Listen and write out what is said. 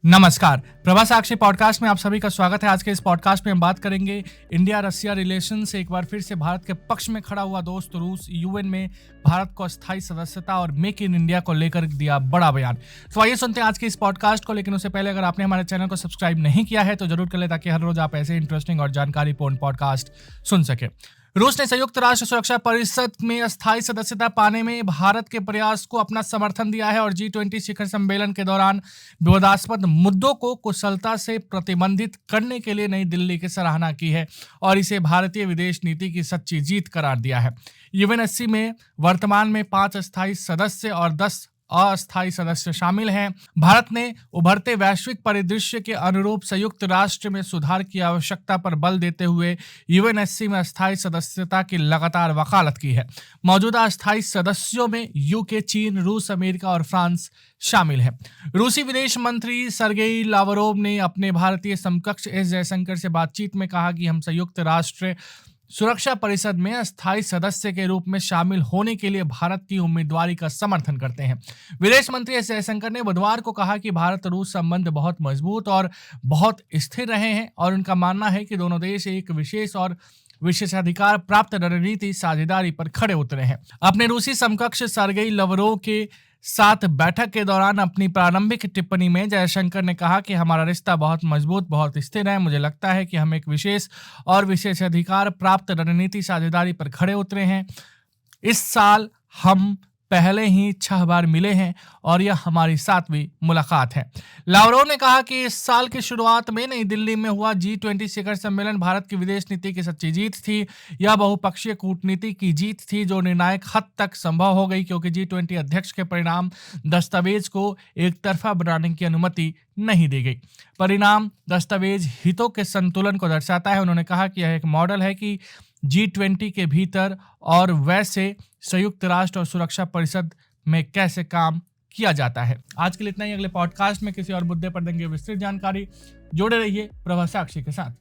नमस्कार, प्रभा साक्षी पॉडकास्ट में आप सभी का स्वागत है। आज के इस पॉडकास्ट में हम बात करेंगे इंडिया रसिया रिलेशन से एक बार फिर से भारत के पक्ष में खड़ा हुआ दोस्त रूस यूएन में भारत को अस्थायी सदस्यता और मेक इन इंडिया को लेकर दिया बड़ा बयान। तो आइए सुनते हैं आज के इस पॉडकास्ट को। लेकिन उससे पहले अगर आपने हमारे चैनल को सब्सक्राइब नहीं किया है तो जरूर कर ले, ताकि हर रोज आप ऐसे इंटरेस्टिंग और जानकारीपूर्ण पॉडकास्ट सुन सके। रूस ने संयुक्त राष्ट्र सुरक्षा परिषद में अस्थायी सदस्यता पाने में भारत के प्रयास को अपना समर्थन दिया है और G20 शिखर सम्मेलन के दौरान विवादास्पद मुद्दों को कुशलता से प्रतिबंधित करने के लिए नई दिल्ली की सराहना की है और इसे भारतीय विदेश नीति की सच्ची जीत करार दिया है। यूएनएससी में वर्तमान में 5 अस्थायी सदस्य और 10 अस्थायी सदस्य शामिल हैं। भारत ने उभरते वैश्विक परिदृश्य के अनुरूप संयुक्त राष्ट्र में सुधार की आवश्यकता पर बल देते हुए यूएनएससी में अस्थायी सदस्यता की लगातार वकालत की है। मौजूदा अस्थायी सदस्यों में यूके, चीन, रूस, अमेरिका और फ्रांस शामिल हैं। रूसी विदेश मंत्री सर्गेई लावरोव ने अपने भारतीय समकक्ष एस जयशंकर से बातचीत में कहा कि हम संयुक्त राष्ट्र सुरक्षा परिषद में अस्थायी सदस्य के रूप में शामिल होने के लिए भारत की उम्मीदवारी का समर्थन करते हैं। विदेश मंत्री एस जयशंकर ने बुधवार को कहा कि भारत रूस संबंध बहुत मजबूत और बहुत स्थिर रहे हैं और उनका मानना है कि दोनों देश एक विशेष और विशेषाधिकार प्राप्त रणनीति साझेदारी पर खड़े उतरे हैं। अपने रूसी समकक्ष सर्गेई लावरोव के साथ बैठक के दौरान अपनी प्रारंभिक टिप्पणी में जयशंकर ने कहा कि हमारा रिश्ता बहुत मजबूत, बहुत स्थिर है। मुझे लगता है कि हम एक विशेष और विशेषाधिकार प्राप्त रणनीति साझेदारी पर खड़े उतरे हैं। इस साल हम पहले ही 6 बार मिले हैं और यह हमारी 7वीं मुलाकात है। लावरोव ने कहा कि इस साल की शुरुआत में नई दिल्ली में हुआ G20 शिखर सम्मेलन भारत की विदेश नीति की सच्ची जीत थी। यह बहुपक्षीय कूटनीति की जीत थी जो निर्णायक हद तक संभव हो गई, क्योंकि G20 अध्यक्ष के परिणाम दस्तावेज को एक तरफा बनाने की अनुमति नहीं दी गई। परिणाम दस्तावेज हितों के संतुलन को दर्शाता है। उन्होंने कहा कि यह एक मॉडल है कि G20 के भीतर और वैसे संयुक्त राष्ट्र और सुरक्षा परिषद में कैसे काम किया जाता है। आज के लिए इतना ही। अगले पॉडकास्ट में किसी और मुद्दे पर देंगे विस्तृत जानकारी। जोड़े रहिए प्रभा साक्षी के साथ।